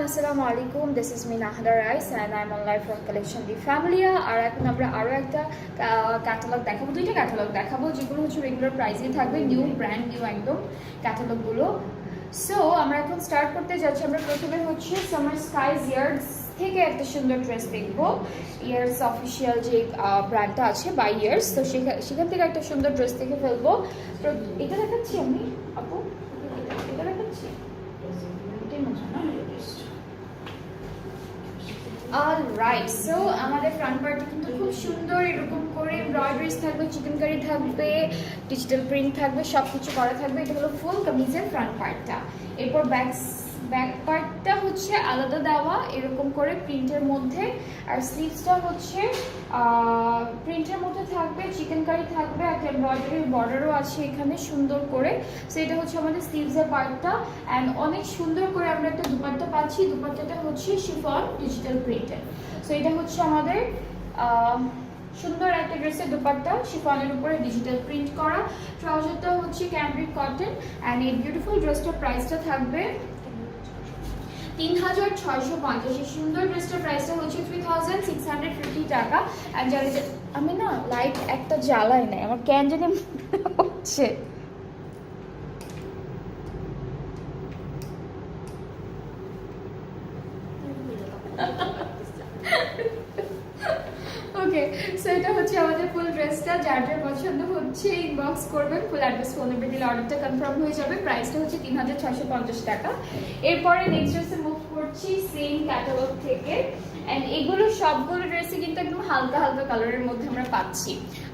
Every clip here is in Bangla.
আসসালামু আলাইকুম, this is me Nahda Rais and I am on live from collection the Familia. আর এখন আমরা আরও একটা ক্যাটালগ দেখাবো, দুইটা ক্যাটালগ দেখাবো যেগুলো হচ্ছে রেগুলার প্রাইসেই থাকবে, নিউ ব্র্যান্ড নিউ একদম ক্যাটালগুলো। সো আমরা এখন স্টার্ট করতে যাচ্ছি। আমরা প্রথমে হচ্ছে সামার স্কাইজ ইয়ার্স থেকে একটা সুন্দর ড্রেস দেখবো। ইয়ার্স অফিসিয়াল যে ব্র্যান্ডটা আছে বাই ইয়ার্স, তো সেখান থেকে একটা সুন্দর ড্রেস দেখে ফেলবো। এটা দেখাচ্ছি আমি আপু, এটা দেখাচ্ছি। অলরাইট, সো আমাদের ফ্রন্ট পার্টে কিন্তু খুব সুন্দর এরকম করে এমব্রয়ডারিজ থাকবে, চিকেনকারি থাকবে, ডিজিটাল প্রিন্ট থাকবে, সব কিছু করা থাকবে। এটা হলো ফুল কামিজের ফ্রন্ট পার্টটা। এরপর ব্যাক পার্টটা হচ্ছে আলাদা দেওয়া এরকম করে প্রিন্টের মধ্যে, আর স্লিভসটা হচ্ছে প্রিন্টের মধ্যে থাকবে, চিকেনকারি থাকবে, একটা এমব্রয়ডারির বর্ডারও আছে এখানে সুন্দর করে। সো এটা হচ্ছে আমাদের স্লিভসের পার্টটা। অ্যান্ড অনেক সুন্দর করে আমরা একটা দুপাট্টা পাচ্ছি। দুপাট্টাটা হচ্ছে শিফন ডিজিটাল প্রিন্টের। সো এটা হচ্ছে আমাদের সুন্দর একটা ড্রেসের দুপাট্টা, শিফনের উপরে ডিজিটাল প্রিন্ট করা। ট্রাউজারটা হচ্ছে ক্যামব্রিক কটন। অ্যান্ড এই বিউটিফুল ড্রেসটার প্রাইসটা থাকবে 3650। এই সুন্দর ড্রেসটার প্রাইসটা হচ্ছে 3650 টাকা। আর যারা আমি না লাইট একটা জ্বালাই নাই, আমার ক্যান জানি হচ্ছে। ওকে, সো এটা হচ্ছে আমাদের ফুল ড্রেসটা। যার যার পছন্দ হচ্ছে ইনবক্স করবেন, ফুল অ্যাড্রেস ফোন নাম্বার দিলে অর্ডারটা কনফার্ম হয়ে যাবে। প্রাইসটা হচ্ছে 3650 টাকা। এরপরে নেক্সট ড্রেসে মুভ করছি সেম ক্যাটালগ থেকে। অ্যান্ড এগুলো সবগুলো ড্রেসে কিন্তু একদম হালকা হালকা কালারের মধ্যে আমরা পাচ্ছি।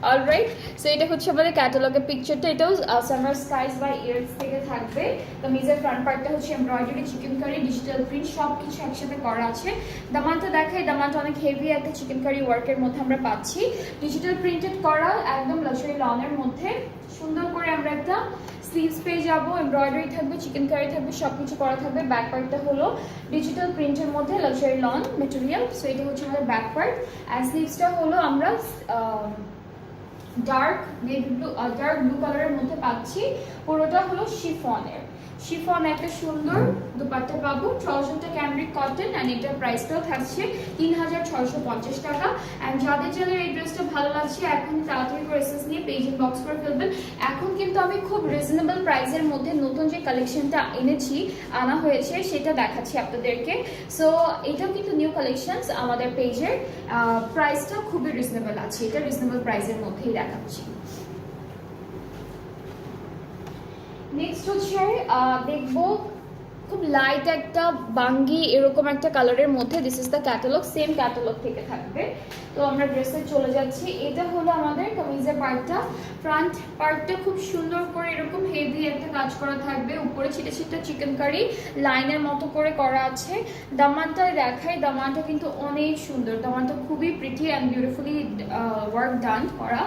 অলরাইট, সো এটা হচ্ছে আমাদের ক্যাটালগের পিকচারটা। এটাও সামার স্কাইজ বাই ইয়ার্স থেকে থাকবে। কামিজের ফ্রন্ট পার্টটা হচ্ছে এমব্রয়ডারি, চিকেনকারি, ডিজিটাল প্রিন্ট সব কিছু একসাথে করা আছে। দামানটা দেখাই, দামানটা অনেক হেভি একটা চিকেনকারি ওয়ার্কের মধ্যে আমরা পাচ্ছি, ডিজিটাল প্রিন্টেড করা, একদম লাক্সারি লনের মধ্যে সুন্দর করে আমরা একটা স্লিভস পেয়ে যাবো। এমব্রয়ডারি থাকবে, চিকেনকারি থাকবে, সব কিছু করা থাকবে। ব্যাক পার্টটা হলো ডিজিটাল প্রিন্টের মধ্যে লাক্সারি লন মেটেরিয়াল। সো এটা হচ্ছে আমাদের ব্যাক পার্ট। অ্যান্ড স্লিভসটা হলো আমরা ডার্ক ব্লু কালারের মধ্যে পাচ্ছি। পুরোটা হলো শিফনের একটা সুন্দর দুপাট্টা পাবো। ট্রাউজারটা ক্যামব্রিক কটন। অ্যান্ড এটার প্রাইসটাও থাকছে 3650 টাকা। অ্যান্ড যাদের এই ড্রেসটা ভালো লাগছে এখন তাড়াতাড়ি করে এসএস নিয়ে পেজ ইনবক্স করে ফেলবেন। এখন কিন্তু আমি খুব রিজনেবল প্রাইসের মধ্যে নতুন যে কালেকশনটা আনা হয়েছে সেটা দেখাচ্ছি আপনাদেরকে। সো এটাও কিন্তু নিউ কালেকশনস আমাদের পেজের। প্রাইসটা খুবই রিজনেবল আছে, এটা রিজনেবল প্রাইসের মধ্যেই দেখাচ্ছি। নেক্সট হচ্ছে দেখবো খুব লাইট একটা বাঙ্গি এরকম একটা কালারের মধ্যে। This is the catalogue, same catalogue থেকে থাকবে। তো আমরা ড্রেসে চলে যাচ্ছি। এটা হলো আমাদের কামিজের পার্টটা। ফ্রন্ট পার্টটা খুব সুন্দর করে এরকম হেভি একটা কাজ করা থাকবে, উপরে ছিটে ছিটে চিকেনকারি লাইনের মতো করে করা আছে। দামানটা দেখাই, দামানটা কিন্তু অনেক সুন্দর, দামানটা খুবই pretty and beautifully work done করা।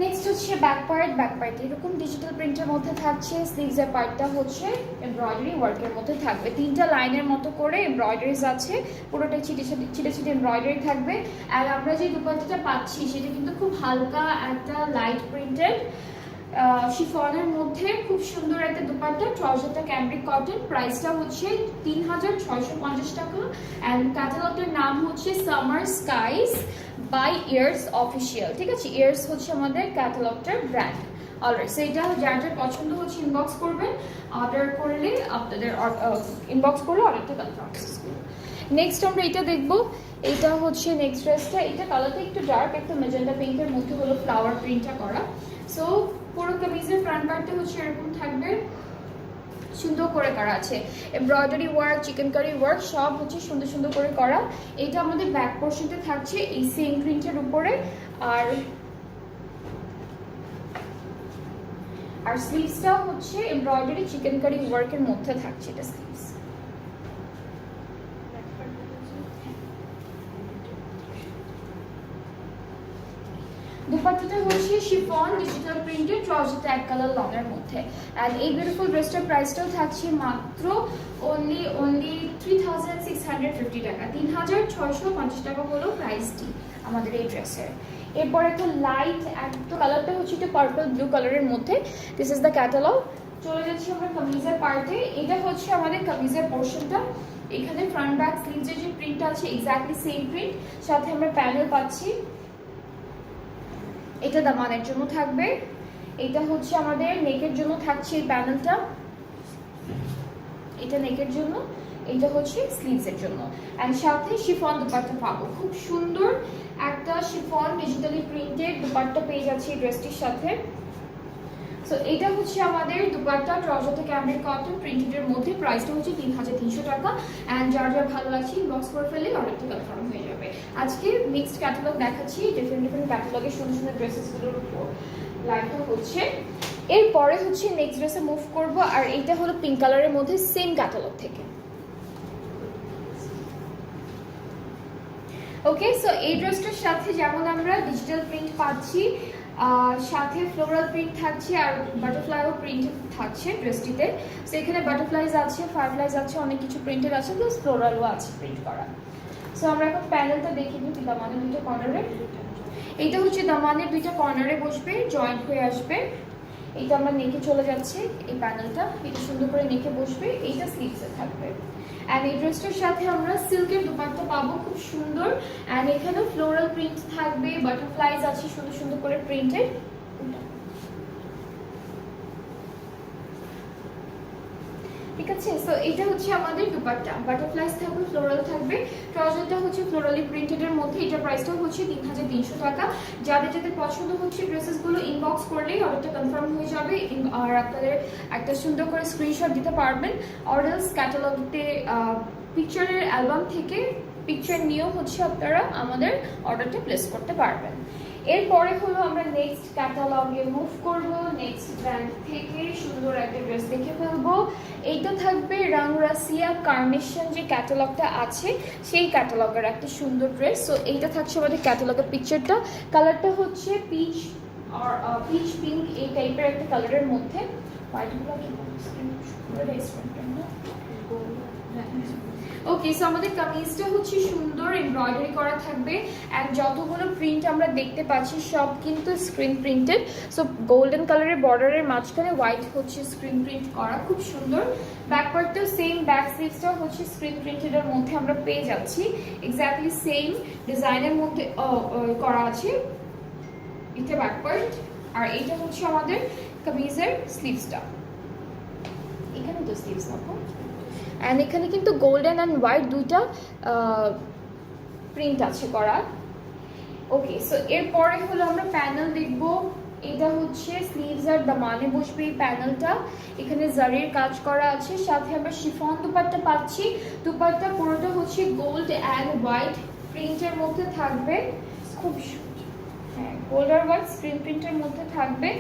নেক্সট হচ্ছে ব্যাক পার্ট এরকম ডিজিটাল প্রিন্টের মধ্যে থাকছে। স্লিভসের পার্টটা হচ্ছে এমব্রয়ডারি ওয়ার্কের মধ্যে থাকবে, তিনটা লাইনের মতো করে এমব্রয়ডারিজ আছে, পুরোটাই ছিটে এমব্রয়ডারি থাকবে। আর আমরা যে দুপাট্টাটা পাচ্ছি সেটা কিন্তু খুব হালকা একটা লাইট প্রিন্টেড শিফনের মধ্যে খুব সুন্দর একটা দুপাট্টা। ট্রাউজারটা cambric cotton. প্রাইসটা হচ্ছে 3650 টাকা। অ্যান্ড ক্যাটালগটার নাম হচ্ছে summer skies by years official. ঠিক আছে, ইয়ার্স হচ্ছে আমাদের ক্যাটালগটার ব্র্যান্ড। অলরাইট, সো এটা যার পছন্দ হচ্ছে ইনবক্স করবেন, অর্ডার করলে আপনাদের ইনবক্স করলে অর্ডারটা কনফার্ম। নেক্সট আমরা এটা দেখবো। এটা হচ্ছে নেক্সট ড্রেসটা। এটা কালারটা একটু ডার্ক, একটা মেজেন্টা পিঙ্কের মধ্যে হলো ফ্লাওয়ার প্রিন্টটা করা। সো পুরো কামিজের ফ্রন্ট পার্টটা হচ্ছে এরকম থাকবে, সুন্দর করে করা আছে এমব্রয়ডারি ওয়ার্ক, চিকেনকারি ওয়ার্ক সব হচ্ছে সুন্দর সুন্দর করে করা। এটা আমাদের ব্যাক পোর্শনটা থাকছে এই সেম প্রিন্টের উপরে। আর স্লিভসটাও হচ্ছে এমব্রয়ডারি চিকেনকারি ওয়ার্কের মধ্যে থাকছে এটা স্লিভস। দুপাট্টাটা হচ্ছে শিফন ডিজিটাল প্রিন্টেড, ট্রাউজারটা এক কালার লনের মধ্যে। অ্যান্ড এই বিউটিফুল ড্রেসটার প্রাইসটাও থাকছে মাত্র অনলি 3650 টাকা। 3650 টাকা হলো প্রাইসটি আমাদের এই ড্রেসের। এরপর একটা লাইট একটা কালারটা হচ্ছে একটু পার্পল ব্লু কালারের মধ্যে। This is the catalogue. চলে যাচ্ছি আমরা কামিজের পার্টে। এটা হচ্ছে আমাদের কামিজের পোর্শনটা। এখানে ফ্রন্ট ব্যাক স্লিভসের যে প্রিন্ট আছে এক্স্যাক্টলি সেম প্রিন্ট, সাথে আমরা প্যানেল পাচ্ছি। এটা দামানের জন্য থাকবে, এটা হচ্ছে আমাদের নেকের জন্য থাকছে এই প্যানেলটা, এটা নেকের জন্য, এটা হচ্ছে স্লিভসের জন্য। এন্ড সাথে শিফন দুপাট্টা পাবো, খুব সুন্দর একটা শিফন ডিজিটালি প্রিন্টেড দুপাট্টা পেয়ে যাচ্ছে এই ড্রেসটির সাথে। সো এটা হচ্ছে আমাদের দুপাট্টা ট্রাউজারটা ক্যামব্রিক কটন প্রিন্টেডের মধ্যে, প্রাইসটা হচ্ছে 3300 টাকা। অ্যান্ড যার যার ভালো লাগছে ইনবক্স করে ফেললে অর্ডারটা কনফার্ম হয়ে যাবে। আজকে মিক্সড ক্যাটালগ দেখাচ্ছি, ডিফারেন্ট ডিফারেন্ট ক্যাটালগের সুন্দর সুন্দর ড্রেসেসগুলোর উপর লাইভটা হচ্ছে। এরপরে হচ্ছে নেক্সট ড্রেসে মুভ করব, আর এইটা হলো পিঙ্ক কালারের মধ্যে সেম ক্যাটালগ থেকে। ওকে, সো এই ড্রেসটার সাথে যেমন আমরা ডিজিটাল প্রিন্ট পাচ্ছি, সাথে ফ্লোরাল প্রিন্ট থাকছে আর বাটারফ্লাইও প্রিন্ট থাকছে ড্রেসটিতে। সো এখানে বাটারফ্লাইজ আছে, ফায়ারফ্লাইজ আছে, অনেক কিছু প্রিন্টেড আছে, প্লাস ফ্লোরালও আছে প্রিন্ট করা। সো আমরা এখন প্যানেলটা দেখে নিই দামানের দুটো কর্নারে। এইটা হচ্ছে দামানের দুইটা কর্নারে বসবে, জয়েন্ট হয়ে আসবে। এইটা আমরা নেকে চলে যাচ্ছে, এই প্যানেলটা এটা সুন্দর করে নেকে বসবে, এইটা স্লিভসে থাকবে। অ্যান্ড এই ড্রেসটার সাথে আমরা সিল্কের দুপাট্টা পাবো, খুব সুন্দর। অ্যান্ড এখানে ফ্লোরাল প্রিন্ট থাকবে, বাটারফ্লাইজ আছে সুন্দর সুন্দর করে প্রিন্টেড। ঠিক আছে, সো এটা হচ্ছে আমাদের দুপাট্টা, বাটারফ্লাইজ থাকবে, ফ্লোরাল থাকবে। ট্রাউজারটা হচ্ছে ফ্লোরালি প্রিন্টেডের মধ্যে, এটা প্রাইসটা হচ্ছে 3300 টাকা। যাদের যাদের পছন্দ হচ্ছে ড্রেসেসগুলো ইনবক্স করলেই অর্ডারটা কনফার্ম হয়ে যাবে। আর আপনাদের একটা সুন্দর করে স্ক্রিনশট দিতে পারবেন, অর্ডার্স ক্যাটালগতে পিকচারের অ্যালবাম থেকে পিকচার নিয়েও হচ্ছে আপনারা আমাদের অর্ডারটা প্লেস করতে পারবেন। এরপরে হলো আমরা নেক্সট ক্যাটালগে মুভ করব। নেক্সট ব্র্যান্ড থেকে সুন্দর একটা ড্রেস দেখে ফেলবো। এইটা থাকবে রাংরাসিয়া কার্নেশন যে ক্যাটালগটা আছে সেই ক্যাটালগের একটা সুন্দর ড্রেস। সো এইটা থাকছে আমাদের ক্যাটালগের পিকচারটা, কালারটা হচ্ছে পিচ আর পিচ পিঙ্ক এই টাইপের একটা কালারের মধ্যে। ওকে, সো আমাদের কামিজটা হচ্ছে সুন্দর এমব্রয়ডারি করা থাকবে। অ্যান্ড যতগুলো প্রিন্ট আমরা দেখতে পাচ্ছি সব কিন্তু স্ক্রিন প্রিন্টেড। সো গোল্ডেন কালারের বর্ডারের মাঝখানে হোয়াইট হচ্ছে স্ক্রিন প্রিন্ট করা, খুব সুন্দর। ব্যাকপার্টটাও সেম, ব্যাক স্লিভসটাও হচ্ছে স্ক্রিন প্রিন্টেডের মধ্যে আমরা পেয়ে যাচ্ছি, এক্স্যাক্টলি সেম ডিজাইনের মধ্যে করা আছে। এটা ব্যাকপার্ট, আর এইটা হচ্ছে আমাদের কামিজের স্লিভসটা। এখানে তো স্লিভস দেখো, অ্যান্ড এখানে কিন্তু গোল্ডেন অ্যান্ড হোয়াইট দুইটা প্রিন্ট আছে করা। ওকে, সো এরপরে হলো আমরা প্যানেল দেখব। এটা হচ্ছে স্লিভস আর দামানে বসবে এই প্যানেলটা। এখানে জারির কাজ করা আছে, সাথে আমরা শিফন দুপাট্টা পাচ্ছি। দুপাট্টা পুরোটা হচ্ছে গোল্ড অ্যান্ড হোয়াইট প্রিন্টের মধ্যে থাকবে, খুব হ্যাঁ গোল্ড আর হোয়াইট স্ক্রিন প্রিন্টের মধ্যে থাকবে।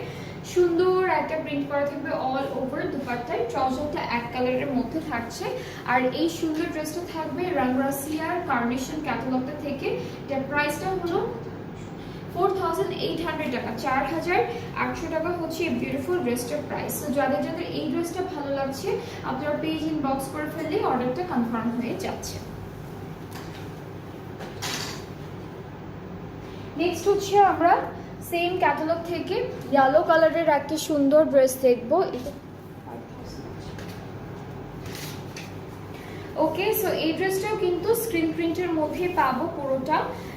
সুন্দর একটা প্রিন্ট করা থাকবে অল ওভার দুপাট্টায়। ট্রাউজারটা এক কালারের মধ্যে থাকছে। আর এই সুন্দর ড্রেসটা থাকবে রাংরাসিয়ার কার্নেশন ক্যাটালগটা থেকে। এটার প্রাইসটা হলো 4800 টাকা, 4800 টাকা হচ্ছে এই বিউটিফুল ড্রেসটার প্রাইস। তো যাদের যাদের এই ড্রেসটা ভালো লাগছে আপনারা পেজ ইনবক্স করে ফেললে অর্ডারটা কনফার্ম হয়ে যাচ্ছে। নেক্সট হচ্ছে আমরা সেম ক্যাটালগ থেকে ইয়েলো কালারের একটা সুন্দর ড্রেস দেখবো। ওকে, সো এই ড্রেসটাও কিন্তু স্ক্রিন প্রিন্টের মধ্যে পাবো, পুরোটা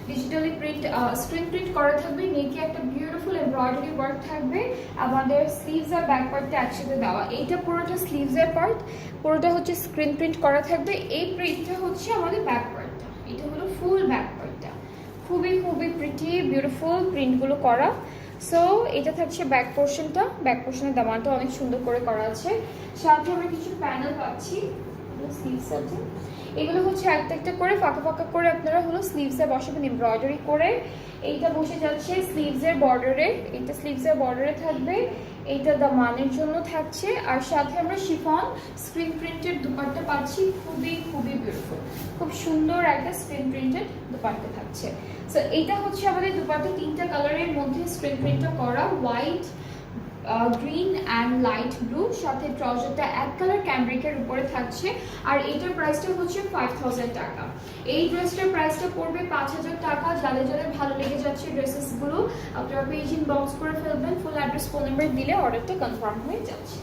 ডিজিটালি প্রিন্ট স্ক্রিন প্রিন্ট করা থাকবে। নেকে একটা বিউটিফুল এমব্রয়ডারি ওয়ার্ক থাকবে। আমাদের স্লিভস আর ব্যাক পার্টটা একসাথে দেওয়া, এইটা পুরোটা স্লিভসের পার্ট, পুরোটা হচ্ছে স্ক্রিন প্রিন্ট করা থাকবে। এই প্রিন্টটা হচ্ছে আমাদের ব্যাক পার্টটা, এটা হলো ফুল ব্যাক পার্টটা। খুবই খুবই প্রিটি বিউটিফুল প্রিন্টগুলো করা। সো এটা থাকছে ব্যাক পোর্শনটা, ব্যাক পোর্শনের দামানটা অনেক সুন্দর করে করা আছে। সাথে আমরা কিছু প্যানেল পাচ্ছি স্লিভস আছে, এগুলো হচ্ছে একটা একটা করে ফাঁকা ফাঁকা করে আপনারা হলো স্লিভসে বসাবেন এমব্রয়ডারি করে। এইটা বসে যাচ্ছে স্লিভসের বর্ডারে, এইটা স্লিভসের বর্ডারে থাকবে, এইটা দামানের জন্য থাকছে। আর সাথে আমরা শিফন স্ক্রিন প্রিন্টেড দুপাট্টা পাচ্ছি, খুবই খুবই বিউটিফুল, খুব সুন্দর একটা স্ক্রিন প্রিন্টেড দুপাট্টা থাকছে। সো এইটা হচ্ছে আমাদের দুপাট্টা তিনটা কালারের মধ্যে স্ক্রিন প্রিন্টটা করা, white, green and light blue. সাথে ট্রাউজারটা এক কালার ক্যামব্রিকের উপরে থাকছে। আর এইটার প্রাইসটা হচ্ছে 5000 টাকা। এই ড্রেসটার প্রাইসটা পড়বে 5000 টাকা। যাদের যাদের ভালো লেগে যাচ্ছে ড্রেসেসগুলো আপনারা পেজ ইনবক্স করে ফেলবেন, ফুল অ্যাড্রেস ফোন নাম্বার দিলে অর্ডারটা কনফার্ম হয়ে যাচ্ছে।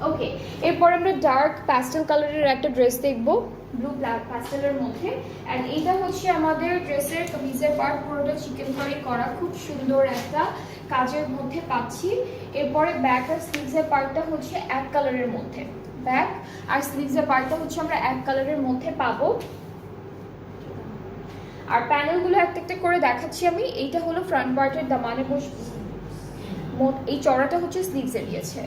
ওকে, এরপর আমরা ডার্ক প্যাস্টেল কালারের একটা ড্রেস দেখবো, ব্লু প্যাস্টেলের মধ্যে। অ্যান্ড এইটা হচ্ছে আমাদের ড্রেসের কামিজের পার্ট, পুরোটা চিকেন কারি করা, খুব সুন্দর একটা কাজের মধ্যে পাচ্ছি। এরপরে ব্যাক আর স্লিভসের পার্টটা হচ্ছে এক কালারের মধ্যে, ব্যাক আর স্লিভসের পার্টটা হচ্ছে আমরা এক কালারের মধ্যে পাবো। আর প্যানেলগুলো একটা একটা করে দেখাচ্ছি আমি। এইটা হলো ফ্রন্ট পার্টের দামানে এই চড়াটা হচ্ছে স্লিভসে দিয়েছে,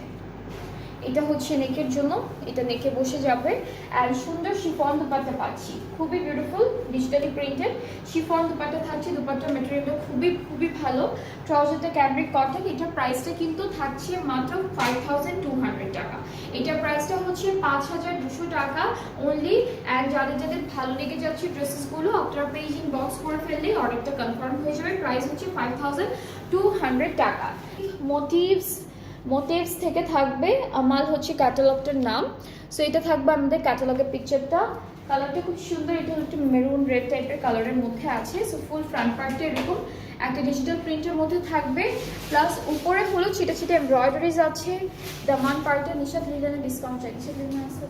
এটা হচ্ছে নেকের জন্য, এটা নেকে বসে যাবে। আর সুন্দর শিফন দুপাট্টা পাচ্ছি, খুবই beautiful digitally printed chiffon dupatta থাকছে। দুপাট্টার ম্যাটেরিয়ালটা খুবই খুবই ভালো, ট্রাউজারটা ক্যামব্রিক কটন। এটার প্রাইসটা কিন্তু থাকছে মাত্র 5200 টাকা। এটার প্রাইসটা হচ্ছে 5200 টাকা অনলি। অ্যান্ড যাদের যাদের ভালো লেগে যাচ্ছে ড্রেসেসগুলো, আপনারা পেজ ইনবক্স করে ফেললেই অর্ডারটা কনফার্ম হয়ে যাবে। প্রাইস হচ্ছে 5200 টাকা। মোটিভস থেকে থাকবে আমাল হচ্ছে ক্যাটালগটার নাম। সো এটা থাকবে আমাদের ক্যাটালগের পিকচারটা, কালারটা খুব সুন্দর, এটা একটু মেরুন রেড টাইপের কালারের মধ্যে আছে। সো ফুল ফ্রন্ট পার্টটা এরকম একটা ডিজিটাল প্রিন্টের মধ্যে থাকবে, প্লাস উপরে হলো ছিটে ছিটে এমব্রয়ডারিজ আছে। দামান পার্টে নিশাত লিলেনের ডিসকাউন্ট চাই, নিশাত লিলেন আছে।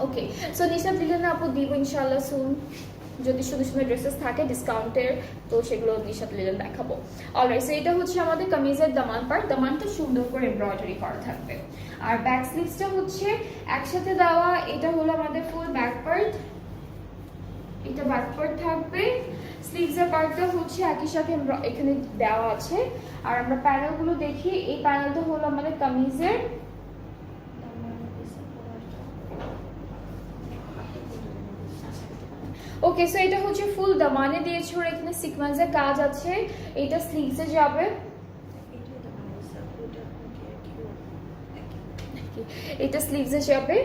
ওকে, সো নিশাত লিলেনে আপু দিব ইনশাআল্লাহ সুন, যদি সুন্দর সুন্দর ড্রেসেস থাকে ডিসকাউন্টের, তো সেগুলো নিশাত লিলেন দেখাবো। অলরাইট, সো এটা হচ্ছে আমাদের কামিজের দামান পার্ট, দামানটা সুন্দর করে এমব্রয়ডারি করা থাকবে। আর ব্যাক স্লিভসটা হচ্ছে একসাথে দেওয়া, এটা হলো আমাদের ফুল ব্যাক পার্ট, এটা ব্যাক পার্ট থাকবে। স্লিভসের পার্টটা হচ্ছে একই সাথে এখানে দেওয়া আছে। আর আমরা প্যানেলগুলো দেখি, এই প্যানেলটা হলো আমাদের কামিজের, ওকে। সো এটা হচ্ছে ফুল দামানে দিয়েছে ওর, এখানে সিকোয়েন্সের কাজ আছে। এটা স্লিভসে যাবে, এটা স্লিভসে যাবে।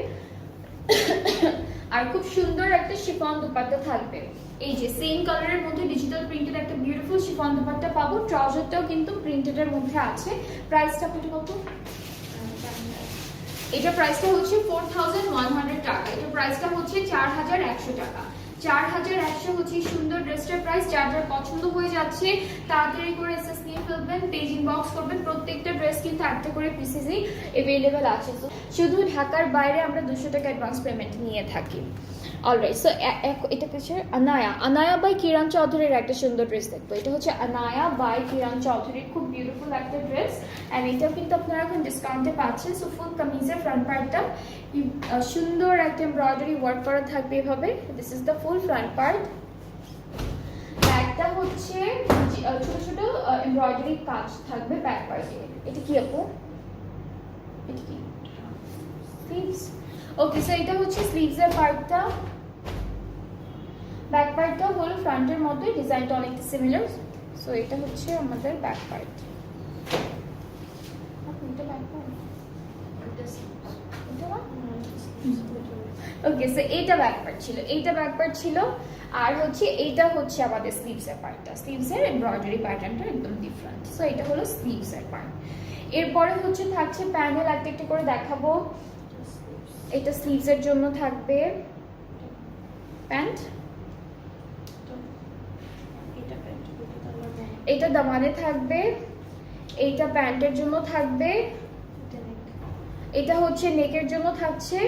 আর খুব সুন্দর একটা শিফন দুপাট্টা থাকবে, এই যে সেম কালারের মধ্যে ডিজিটাল প্রিন্টেড একটা বিউটিফুল শিফন দুপাট্টা পাবো। ট্রাউজারটাও কিন্তু প্রিন্টেডের মধ্যে আছে। প্রাইসটা কত? এটা প্রাইসটা হচ্ছে 4100 টাকা। এটা প্রাইসটা হচ্ছে 4100 টাকা। 4100 হচ্ছে সুন্দর ড্রেসটার প্রাইস। যার যার পছন্দ হয়ে যাচ্ছে তাড়াতাড়ি করে এসএস নিয়ে ফেলবেন, পেজ ইনবক্স করবেন। প্রত্যেকটা ড্রেস কিন্তু একটা করে পিসেসই অ্যাভেলেবেল আছে। শুধু ঢাকার বাইরে আমরা 200 টাকা অ্যাডভান্স পেমেন্ট নিয়ে থাকি। অলরাইট, সো এটা হচ্ছে আনায়া বাই কিরণ চৌধুরীর একটা সুন্দর ড্রেস দেখবো। এটা হচ্ছে আনায়া বাই কিরণ চৌধুরীর খুব বিউটিফুল একটা ড্রেস। অ্যান্ড এটাও কিন্তু আপনারা এখন ডিসকাউন্টে পাচ্ছেন। সো ফুল কামিজের ফ্রন্ট পার্টটা সুন্দর একটা এমব্রয়ডারি ওয়ার্ক করা থাকবে এভাবে। This is the full front part. ব্যাকটা হচ্ছে ছোট ছোট এমব্রয়ডারি কাজ থাকবে ব্যাক পার্টে। এটা কি আপু? এটা কি স্লিভস? ওকে, সো এটা হচ্ছে স্লিভসের পার্টটা। ব্যাক পার্টটা হলো ফ্রন্টের মতোই, ডিজাইনটা অনেকটা সিমিলার। সো এটা হচ্ছে আমাদের ব্যাক পার্ট। ওকে, সো এইটা ব্যাক পার্ট ছিল, এইটা ব্যাক পার্ট ছিল। আর হচ্ছে এইটা হচ্ছে আমাদের স্লিভসের পার্টটা। স্লিভসের এমব্রয়ডারি প্যাটার্নটা একদম ডিফারেন্ট। সো এটা হলো স্লিভসের পার্ট। এরপরে হচ্ছে থাকছে প্যানেল, একটা একটা করে দেখাবো। এটা স্লিভসের জন্য থাকবে প্যান্ট, এটা দামানে থাকবে, এইটা প্যান্টের জন্য থাকবে, এটা হচ্ছে নেকের জন্য থাকছে,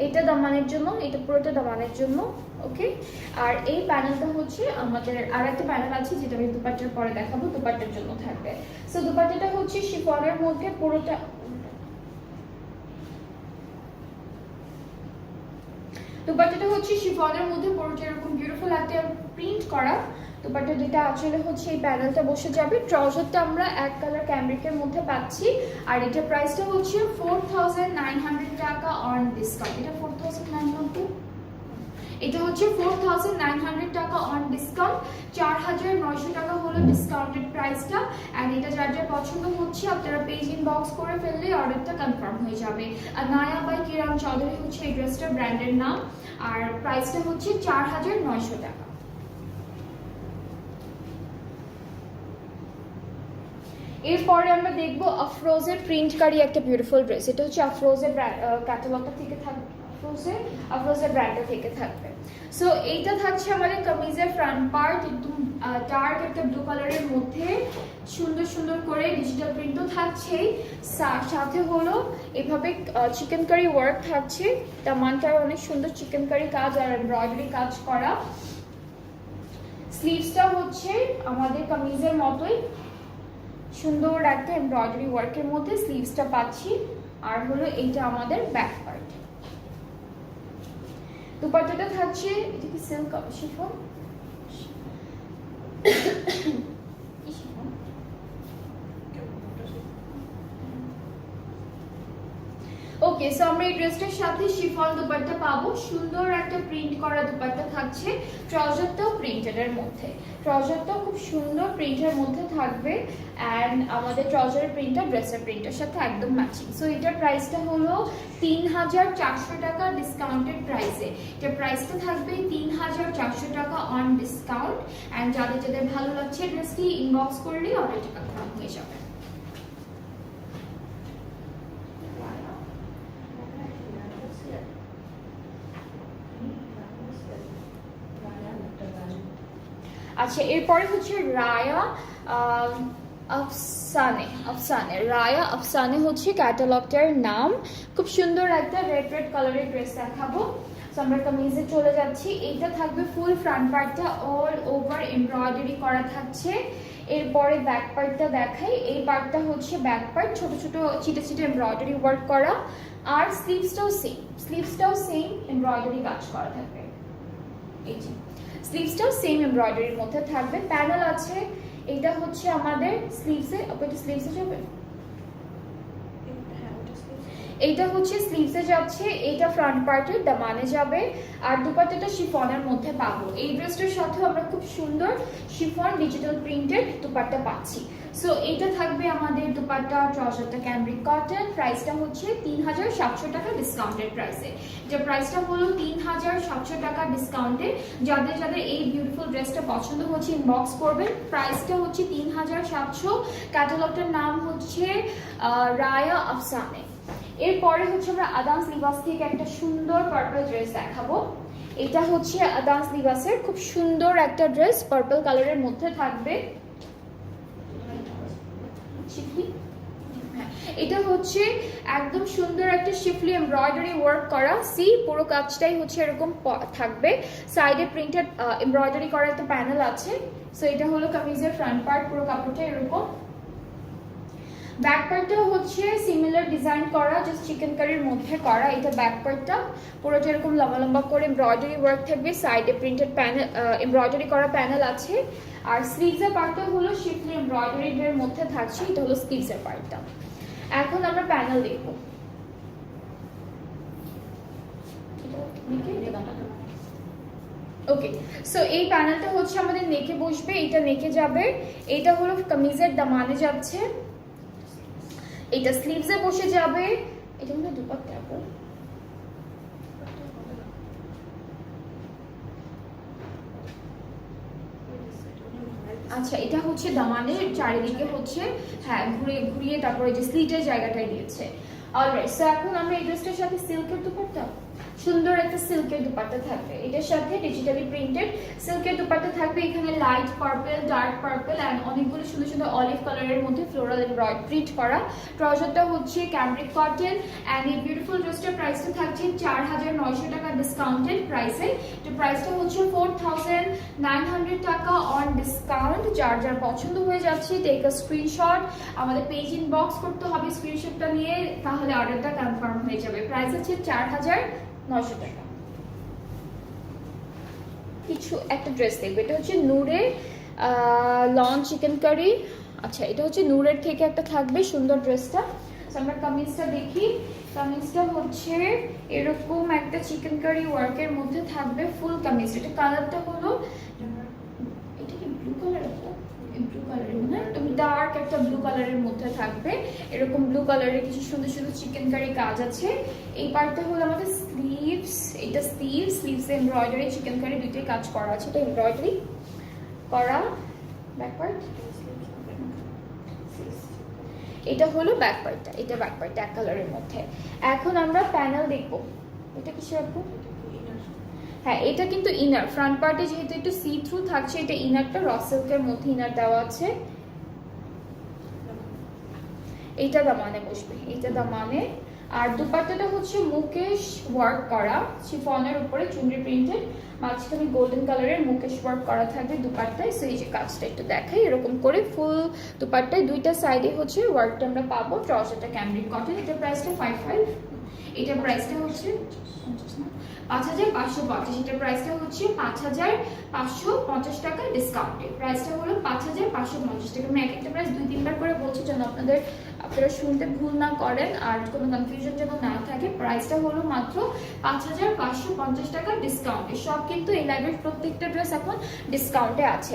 এটা দামানের জন্য, এটা পুরোটা দামানের জন্য। ওকে, আর এই প্যানেলটা হচ্ছে আমাদের আর একটা প্যানেল আছে যেটা আমি দুপাট্টার পরে দেখাবো, দুপাট্টার জন্য থাকবে। সো দুপাট্টাটা হচ্ছে শিফনের মধ্যে পুরোটা, দুপাট্টাটা হচ্ছে শিফনের মধ্যে পুরোটা এরকম বিউটিফুল একটা প্রিন্ট করা। দুপাট্টা যেটা আসলে হচ্ছে এই প্যানেলটা বসে যাবে। ট্রাউজারটা আমরা এক কালার ক্যামব্রিকের মধ্যে পাচ্ছি। আর এটার প্রাইসটা হচ্ছে 4900 টাকা অন ডিসকাউন্ট। এটা 4900, এটা হচ্ছে 4900 টাকা অন ডিসকাউন্ট। 4900 টাকা হলো ডিসকাউন্টেড প্রাইসটা। অ্যান্ড এটা যার যার পছন্দ হচ্ছে আপনারা পেজ ইনবক্স করে ফেললে অর্ডারটা কনফার্ম হয়ে যাবে। আনায়া বাই কিরণ চৌধুরী হচ্ছে এই ড্রেসটার ব্র্যান্ডের নাম। আর প্রাইসটা হচ্ছে 4900 টাকা। এরপরে আমরা দেখবো আফরোজের প্রিন্টকারী একটা বিউটিফুল ড্রেস। এটা হচ্ছে আফরোজের ক্যাটালগটা থেকে থাকবে, আফরোজের ব্র্যান্ডটা থেকে থাকবে। সো এইটা থাকছে আমাদের কামিজের ফ্রন্ট পার্ট, একদম ডার্ক একটা ব্লু কালারের মধ্যে সুন্দর সুন্দর করে ডিজিটাল প্রিন্টও থাকছে, সাথে হলো এভাবে চিকেন কারি ওয়ার্ক থাকছে। দামানটা অনেক সুন্দর চিকেন কারি কাজ আর এমব্রয়ডারি কাজ করা। স্লিভসটা হচ্ছে আমাদের কামিজের মতোই সুন্দর একটা এমব্রয়ডারি ওয়ার্কের মধ্যে স্লিভসটা পাচ্ছি। আর হলো এইটা আমাদের ব্যাক পার্ট। দুপাট্টাটা থাকছে, এটা কি সিল্ক শিফন, ওকে। সো আমরা এই ড্রেসটার সাথে শিফন দুপাট্টা পাবো, সুন্দর একটা প্রিন্ট করা দুপাট্টা থাকছে। ট্রাউজারটাও প্রিন্টেড এর মধ্যে, ট্রাউজারটাও খুব সুন্দর প্রিন্টের মধ্যে থাকবে। অ্যান্ড আমাদের ট্রাউজারের প্রিন্টটা ড্রেসের প্রিন্টের সাথে একদম ম্যাচিং। সো এটার প্রাইসটা হলো ৩,৪০০ টাকা ডিসকাউন্টেড প্রাইসে। এটার প্রাইসটা থাকবে ৩,৪০০ টাকা অন ডিসকাউন্ট। অ্যান্ড যাদের যাদের ভালো লাগছে ড্রেসটি ইনবক্স করলেই অর্ডারটা কনফার্ম হয়ে যাবে। আচ্ছা, এরপরে হচ্ছে রায়া আফসানে। রায়া আফসানে হচ্ছে ক্যাটালগটার নাম। খুব সুন্দর একটা রেড কালারের ড্রেস দেখাবো। সো আমরা কামিজে চলে যাচ্ছি। এইটা থাকবে ফুল ফ্রন্ট পার্টটা অল ওভার এমব্রয়ডারি করা থাকছে। এরপরে ব্যাক পার্টটা দেখাই। এই পার্টটা হচ্ছে ব্যাক পার্ট, ছোট ছোট চিটে চিটে এমব্রয়ডারি ওয়ার্ক করা। আর স্লিভসটাও সেম এমব্রয়ডারি কাজ করা থাকবে। এই যে স্লিভসটাও সেম এমব্রয়ডারির মধ্যে থাকবে, প্যানেল আছে। এটা হচ্ছে আমাদের স্লিভসে, এটা স্লিভসে যাবে, এইটা হচ্ছে স্লিভসে যাচ্ছে, এইটা ফ্রন্ট পার্টের দামানে যাবে। আর দুপাট্টাটা শিফনের মধ্যে পাবো। এই ড্রেসটার সাথে আমরা খুব সুন্দর শিফন ডিজিটাল প্রিন্টেড দুপাট্টা পাচ্ছি। সো এইটা থাকবে আমাদের দুপাট্টা। ট্রাউজারটা cambric cotton. প্রাইসটা হচ্ছে ৩,৭০০ টাকা ডিসকাউন্টেড প্রাইসে। যে প্রাইসটা হলো ৩,৭০০ টাকা ডিসকাউন্টে। যাদের যাদের এই বিউটিফুল ড্রেসটা পছন্দ হচ্ছে ইনবক্স করবেন। প্রাইসটা হচ্ছে ৩,৭০০। ক্যাটালগটার নাম হচ্ছে রায়া আফসানে। এরপরে হচ্ছে আমরা আদান্স লিবাস থেকে একটা সুন্দর পার্পল ড্রেস দেখাবো। এটা হচ্ছে আদান্স লিবাসের খুব সুন্দর একটা ড্রেস, পার্পল কালারের মধ্যে থাকবে। এটা হচ্ছে একদম সুন্দর একটা শিফলি এমব্রয়ডারি ওয়ার্ক করা। পুরো কাজটাই হচ্ছে এরকম থাকবে। সাইডে প্রিন্টেড এমব্রয়ডারি করা একটা প্যানেল আছে। সো এটা হলো কামিজের ফ্রন্ট পার্ট, পুরো কাপড়টা এরকম। ব্যাক পার্টটা হচ্ছে সিমিলার ডিজাইন করা, জাস্ট চিকেন কারির মধ্যে করা। এটা ব্যাক পার্টটা পুরোটা এরকম লম্বা লম্বা করে এমব্রয়ডারি ওয়ার্ক থাকবে। সাইডে প্রিন্টেড প্যানেল এমব্রয়ডারি করা প্যানেল আছে। আর স্লিভসের পার্টটা হলো শিফলি এমব্রয়ডারির মধ্যে থাকছে। এটা হলো স্লিভসের পার্টটা। এখন আমরা প্যানেল দেখব। ওকে, সো এই প্যানেলটা হচ্ছে আমাদের নেকে বসবে, এটা নেকে যাবে। এটা হলো কামিজের দামানে যাচ্ছে, এটা স্লিভসে বসে যাবে। এটা মনে হয় দুপাট্টা। আচ্ছা, এটা হচ্ছে দামানের চারিদিকে হচ্ছে, হ্যাঁ, ঘুরিয়ে তারপরে যে স্লিটের জায়গাটায় দিয়েছে। অলরাইট, সো এখন আমরা এই ড্রেসটার সাথে সিল্কের দুপাট্টা, সুন্দর একটা সিল্কের দুপাট্টা থাকবে। এটার সাথে ডিজিটালি প্রিন্টেড সিল্কের দুপাট্টা থাকবে। এখানে light purple, dark purple and অনেকগুলো সুন্দর সুন্দর অলিভ কালারের মধ্যে ফ্লোরাল এমব্রয়ডারি প্রিন্ট করা। ট্রাউজারটা হচ্ছে ক্যামব্রিক কটন। অ্যান্ড এই বিউটিফুল ড্রেসটার প্রাইসটা থাকছে ৪,৯০০ টাকা ডিসকাউন্টেড প্রাইসে। তো প্রাইসটা হচ্ছে 4,900 টাকা অন ডিসকাউন্ট। যার যার পছন্দ হয়ে যাচ্ছে টেক আ স্ক্রিনশট, আমাদের পেজ ইনবক্স করতে হবে স্ক্রিনশটটা নিয়ে, তাহলে অর্ডারটা কনফার্ম হয়ে যাবে। প্রাইস হচ্ছে ৪,৯০০ টাকা। কিছু একটা ড্রেস দেখবে, এটা হচ্ছে নূরের লন চিকেন কারি। আচ্ছা, এটা হচ্ছে নূরের থেকে একটা থাকবে সুন্দর ড্রেসটা। আমরা কামিজটা দেখি। কামিজটা হচ্ছে এরকম একটা চিকেন কারি ওয়ার্কের মধ্যে থাকবে ফুল কামিজ। এটা কালারটা হলো, এটা কি ব্লু কালার? ব্লু কালারের না, তুমি ডার্ক একটা ব্লু কালারের মধ্যে থাকবে। এরকম ব্লু কালারের কিছু সুন্দর সুন্দর চিকেন কারি কাজ আছে। এই পার্টটা হলো আমাদের স্লিভস। এটা স্লিভস এমব্রয়ডারি চিকেন কারি দুইটাই কাজ করা আছে। এটা এমব্রয়ডারি করা ব্যাক পার্ট। এটা হলো ব্যাক পার্টটা, এটা ব্যাক পার্টটা এক কালারের মধ্যে। এখন আমরা প্যানেল দেখবো। এটা কিসের আপু? হ্যাঁ এটা কিন্তু ইনার, ফ্রন্ট পার্টে যেহেতু একটু সি থ্রু থাকছে, এটা ইনারটা র সিল্কের মধ্যে ইনার দেওয়া আছে। এইটা দামানে বসবে, এইটা দামানে। আর দুপাট্টাটা হচ্ছে মুকেশ ওয়ার্ক করা, শিফনের উপরে চুনরি প্রিন্টেড, মাঝখানে গোল্ডেন কালারের মুকেশ ওয়ার্ক করা থাকবে দুপাট্টায়। সো এই যে কাজটা একটু দেখাই, এরকম করে ফুল দুপাট্টায় দুইটা সাইডে হচ্ছে ওয়ার্কটা আমরা পাবো। ট্রাউজারটা ক্যামব্রিক কটন, এটা প্রাইসটা 55, এটার প্রাইসটা হচ্ছে 5550, এটার প্রাইসটা হচ্ছে 5550 টাকা ডিসকাউন্টে। প্রাইসটা হলো 5550 টাকা। আমি এক একটা প্রাইস 2-3 বার করে বলছি যেন আপনারা শুনতে ভুল না করেন আর কোনো কনফিউশন যেন না থাকে। প্রাইসটা হলো মাত্র 5550 টাকা ডিসকাউন্টে। সব কিন্তু এই লাইভের প্রত্যেকটা ড্রেস এখন ডিসকাউন্টে আছে।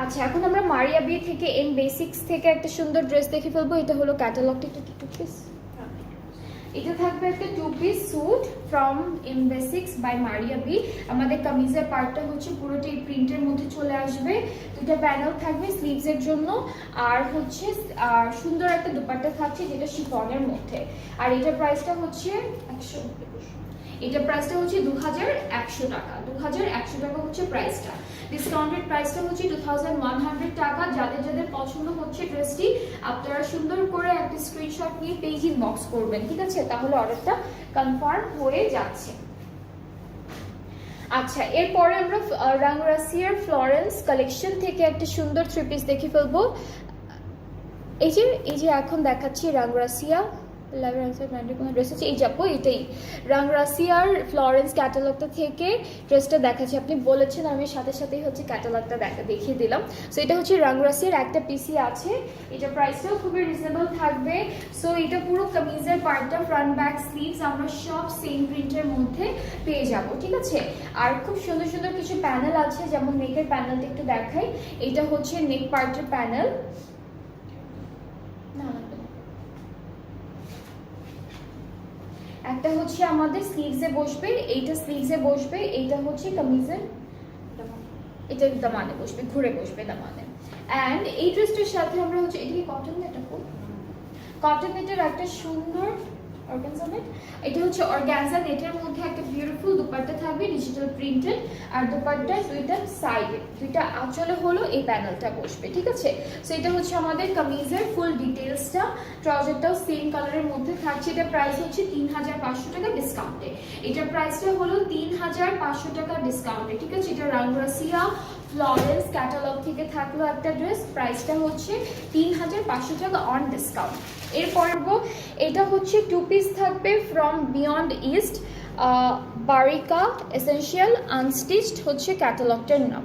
আচ্ছা এখন আমরা মারিয়া বি থেকে এন বেসিক্স থেকে একটা সুন্দর ড্রেস দেখে ফেলবো। এটা হলো ক্যাটালগটা, একটু টু পিস, এটা থাকবে একটা 2 piece suit from M basics by Maria B. আমাদের কামিজের পার্টটা হচ্ছে পুরোটা এই প্রিন্টের মধ্যে চলে আসবে, দুটো প্যানেল থাকবে স্লিভসের জন্য, আর হচ্ছে সুন্দর একটা দুপাট্টা থাকছে যেটা শিফনের মধ্যে। আর এটার প্রাইসটা হচ্ছে 100, এটার প্রাইসটা হচ্ছে 2100 টাকা। 2100 টাকা হচ্ছে প্রাইসটা। ডিসকাউন্টেড প্রাইসটা হচ্ছে 2100 টাকা। যাদের যাদের পছন্দ হচ্ছে ড্রেসটি, আপনারা সুন্দর করে একটা স্ক্রিনশট নিয়ে পেজ ইনবক্স করবেন, ঠিক আছে? তাহলে অর্ডারটা কনফার্ম হয়ে যাচ্ছে। আচ্ছা এরপরে আমরা রাংরাসিয়ার ফ্লোরেন্স কালেকশন থেকে একটা সুন্দর 3 পিস দেখে ফেলবো। এই যে এখন দেখাচ্ছি রাংরাসিয়া ড্রেস আছে, এই যাবো এটাই রাংরাসিয়ার ফ্লোরেন্স ক্যাটালগটা থেকে ড্রেসটা দেখাচ্ছি। আপনি বলেছেন, আমি সাথে সাথেই হচ্ছে ক্যাটালগটা দেখিয়ে দিলাম। সো এটা হচ্ছে রাংরাসিয়ার একটা পিসি আছে, এটা প্রাইসটাও খুবই রিজনেবল থাকবে। সো এটা পুরো কামিজের পার্টটা, ফ্রন্ট ব্যাক স্লিভস আমরা সব সেম প্রিন্টের মধ্যে পেয়ে যাব, ঠিক আছে? আর খুব সুন্দর সুন্দর কিছু প্যানেল আছে, যেমন নেকের প্যানেলটা একটু দেখাই। এটা হচ্ছে নেক পার্টের প্যানেল, একটা হচ্ছে আমাদের স্লিভসে বসবে, এইটা স্লিভসে বসবে, এইটা হচ্ছে কামিজের এটা দামানে বসবে, ঘুরে বসবে দামানে। অ্যান্ড এই ড্রেসটার সাথে আমরা হচ্ছে এটা কি কটন নেট, কটন নেটের একটা সুন্দর অর্গানজা নেট, এটা হচ্ছে অর্গানজা নেটের মধ্যে একটা বিউটিফুল দুপাট্টা থাকবে ডিজিটাল প্রিন্টেড। আর দুপাট্টার দুইটা সাইডে দুইটা আঁচলে হলো এই প্যানেলটা বসবে, ঠিক আছে? সো এটা হচ্ছে আমাদের কামিজের ফুল ডিটেলসটা। ট্রাউজারটাও সেম কালারের মধ্যে থাকছে। এটা প্রাইস হচ্ছে 3500 টাকা ডিসকাউন্টে। এটার প্রাইসটা হলো 3500 টাকা ডিসকাউন্টে, ঠিক আছে? এটা রাংরাসিয়া ফ্লোরেন্স ক্যাটালগ থেকে থাকলো একটা ড্রেস, প্রাইসটা হচ্ছে 3500 টাকা অন ডিসকাউন্ট। এরপর এটা হচ্ছে 2 পিস থাকবে ফ্রম বিয়ন্ড ইস্ট, বারিকা এসেনশিয়াল আনস্টিচড হচ্ছে ক্যাটালগটার নাম।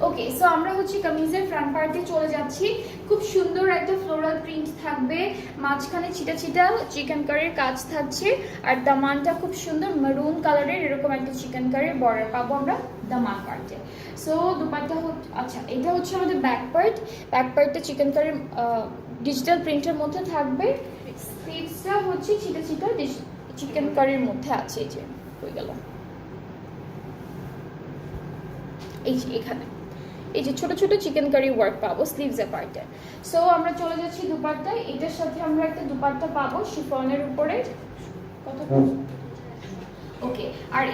ওকে, সো আমরা হচ্ছে কামিজের ফ্রন্ট পার্টে চলে যাচ্ছি। খুব সুন্দর একটা ফ্লোরাল প্রিন্ট থাকবে, মাঝখানে ছিটা ছিটা চিকেন কারির কাজ থাকছে। আর দামানটা খুব সুন্দর মেরুন কালারের, এরকম একটা চিকেন কারির বর্ডার পাবো আমরা দামান পার্টে। সো দুপাট্টা আচ্ছা এটা হচ্ছে আমাদের ব্যাক পার্ট, ব্যাক পার্টটা চিকেন কারির ডিজিটাল প্রিন্টের মধ্যে থাকবে। স্লিভসটা হচ্ছে ছিটা ছিটা চিকেন কারির মধ্যে আছে, এই যে হয়ে গেল, এই যে এখানে এই যে ছোট ছোট চিকেন কারি ওয়ার্ক পাবো স্লিভসের পার্টে। সো আমরা চলে যাচ্ছি দুপাট্টায়। এটার সাথে আমরা একটা দুপাট্টা পাবো শিফনের উপরে, কত? ওকে, আর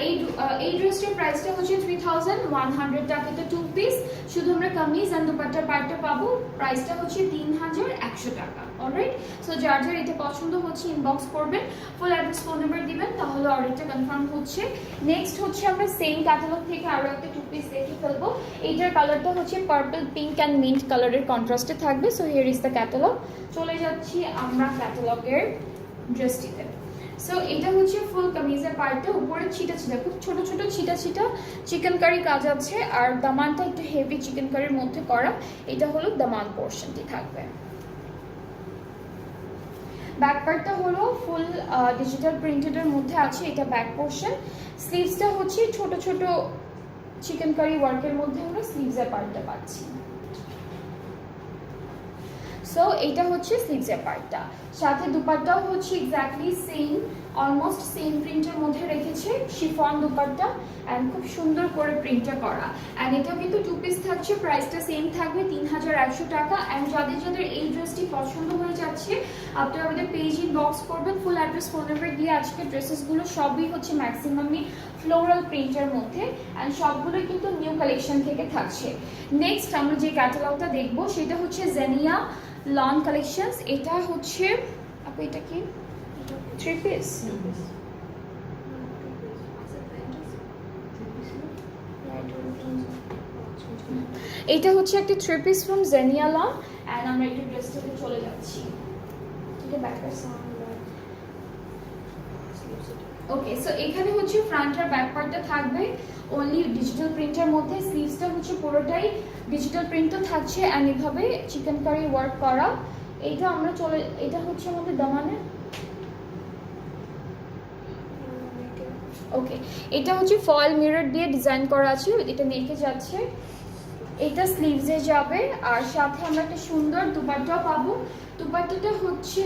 এই ড্রেসটার প্রাইসটা হচ্ছে 3100 টাকা। তো 2 পিস শুধু আমরা কামিজ আর দুপাট্টার পার্টটা পাবো, প্রাইসটা হচ্ছে 3100 টাকা। অলরাইট, সো যার যার এটা পছন্দ হচ্ছে ইনবক্স করবেন, ফুল অ্যাড্রেস ফোন নাম্বার দিবেন, তাহলে অর্ডারটা কনফার্ম হচ্ছে। নেক্সট হচ্ছে আমরা সেম ক্যাটালগ থেকে আরো একটা 2 পিস দেখে ফেলবো। এইটার কালারটা হচ্ছে পার্পল পিঙ্ক অ্যান্ড মিন্ট কালারের কন্ট্রাস্টে থাকবে। So here is the catalogue. চলে যাচ্ছি আমরা ক্যাটালগের ড্রেসটিতে। সো এটা হচ্ছে ফুল কামিজের পার্টটা, উপরে ছিটা ছিটা খুব ছোট ছোট ছিটা ছিটা চিকেন কারি কাজ আছে। আর দামানটা একটু হেভি চিকেন কারির মধ্যে করা, এটা হলো দামান পোর্শনটি থাকবে। ব্যাক পার্টটা হলো ফুল ডিজিটাল প্রিন্টেডের মধ্যে আছে, এটা ব্যাক পোর্শন। স্লিভসটা হচ্ছে ছোট ছোট চিকেন কারি ওয়ার্কের মধ্যে আমরা স্লিভসের পার্টটা পাচ্ছি। সো এটা হচ্ছে স্লিভসের পার্টটা, সাথে দুপাট্টাও হচ্ছে এক্স্যাক্টলি সেম অলমোস্ট সেম প্রিন্টের মধ্যে রেখেছে, শিফন দুপাট্টা অ্যান্ড খুব সুন্দর করে প্রিন্টটা করা। অ্যান্ড এটা কিন্তু 2 পিস থাকছে, প্রাইসটা সেম থাকবে 3100 টাকা। অ্যান্ড যাদের যাদের এই ড্রেসটি পছন্দ হয়ে যাচ্ছে আপনারা আমাদের পেজ ইনবক্স করবেন, ফুল অ্যাড্রেস ফোন নাম্বার দিয়ে। আজকে ড্রেসেসগুলো সবই হচ্ছে ম্যাক্সিমামই ফ্লোরাল প্রিন্টের মধ্যে অ্যান্ড সবগুলোই কিন্তু নিউ কালেকশন থেকে থাকছে। নেক্সট আমরা যে ক্যাটালগটা দেখবো সেটা হচ্ছে জেনিয়া লন কালেকশনস। এটা হচ্ছে আপু এটা কি 3 পিস? এটা হচ্ছে একটা 3 পিস ফ্রম জেনিয়া লন অ্যান্ড আমরা একটু ড্রেসটাতে চলে যাচ্ছি। এটা ব্যাকের সাউন্ড। ওকে, সো এখানে হচ্ছে ফ্রন্ট আর ব্যাক পার্টটা থাকবে অনলি ডিজিটাল প্রিন্টের মধ্যে, স্লিভসটা হচ্ছে পুরোটাই ডিজিটাল প্রিন্টও থাকছে অ্যান্ড এভাবে চিকেন কারি ওয়ার্ক করা। এইটা আমরা চলে, এটা হচ্ছে আমাদের দামানে। ওকে, এটা হচ্ছে ফয়েল মিরর দিয়ে ডিজাইন করা আছে, এটা নেকে যাচ্ছে, এটা স্লিভসে যাবে আর সাথে আমরা একটা সুন্দর দুপাট্টাও পাবো। দুপাট্টাটা হচ্ছে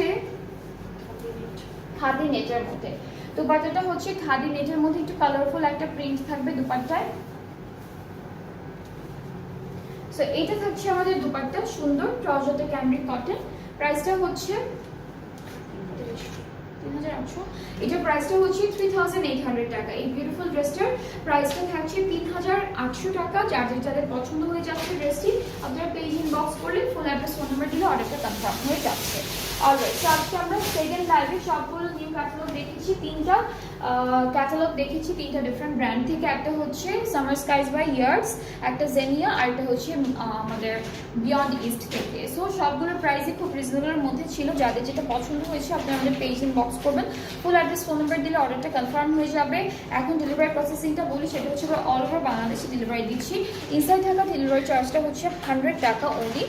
খাদি নেটের মধ্যে, দুপাট্টাটা হচ্ছে খাদি নেটের মধ্যে একটু কালারফুল একটা প্রিন্ট থাকবে দুপাট্টায়। সো এটা থাকছে আমাদের দুপাট্টা, সুন্দর ট্রাউজারতে ক্যামরিক কটন। প্রাইসটা হচ্ছে 3800, এটা প্রাইসটা হচ্ছে 3800 টাকা। এই বিউটিফুল ড্রেসটার প্রাইসটা থাকছে 3800 টাকা। যাদের যাদের পছন্দ হয়ে যাচ্ছে ড্রেসটি আপনারা পেজ ইনবক্স করলে ফুল অ্যাড্রেস ফোন নাম্বার দিলে অর্ডারটা কনফার্ম হয়ে যাচ্ছে। অলরাইট, সো আজকে আমরা সেকেন্ড লাইভে সবগুলো নিউ ক্যাটালগ দেখেছি, 3টা ক্যাটালগ দেখেছি 3টা ডিফারেন্ট ব্র্যান্ড থেকে। একটা হচ্ছে সামার স্কাইজ বাই ইয়ার্স, একটা জেনিয়া, আর একটা হচ্ছে আমাদের বিয়ন্ড ইস্ট থেকে। সো সবগুলোর প্রাইসই খুব রিজনেবলের মধ্যে ছিল। যাদের যেটা পছন্দ হয়েছে আপনারা আমাদের পেজ ইনবক্স করবেন, ফুল অ্যাড্রেস ফোন নাম্বার দিলে অর্ডারটা কনফার্ম হয়ে যাবে। এখন ডেলিভারি প্রসেসিংটা বলি, সেটা হচ্ছে আমরা অল ওভার বাংলাদেশে ডেলিভারি দিচ্ছি। ইনসাইড ঢাকা ডেলিভারি চার্জটা হচ্ছে 100 টাকা অনলি,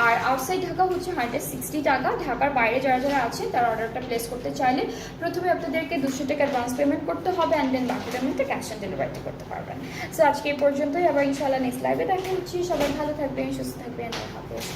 আর আউটসাইড ঢাকা হচ্ছে 160 টাকা। ঢাকার বাইরে যারা যারা আছে তারা অর্ডারটা প্লেস করতে চাইলে প্রথমে আপনাদেরকে 200 টাকা অ্যাডভান্স পেমেন্ট করতে হবে অ্যান্ড দেন বাকি পেমেন্টটা ক্যাশ অন ডেলিভারিতে করতে পারবেন। সো আজকে এই পর্যন্তই, আবার ইনশাআল্লাহ নেক্সট লাইভে দেখা হচ্ছে। সবাই ভালো থাকবেন, সুস্থ থাকবেন, আল্লাহ হাফেজ।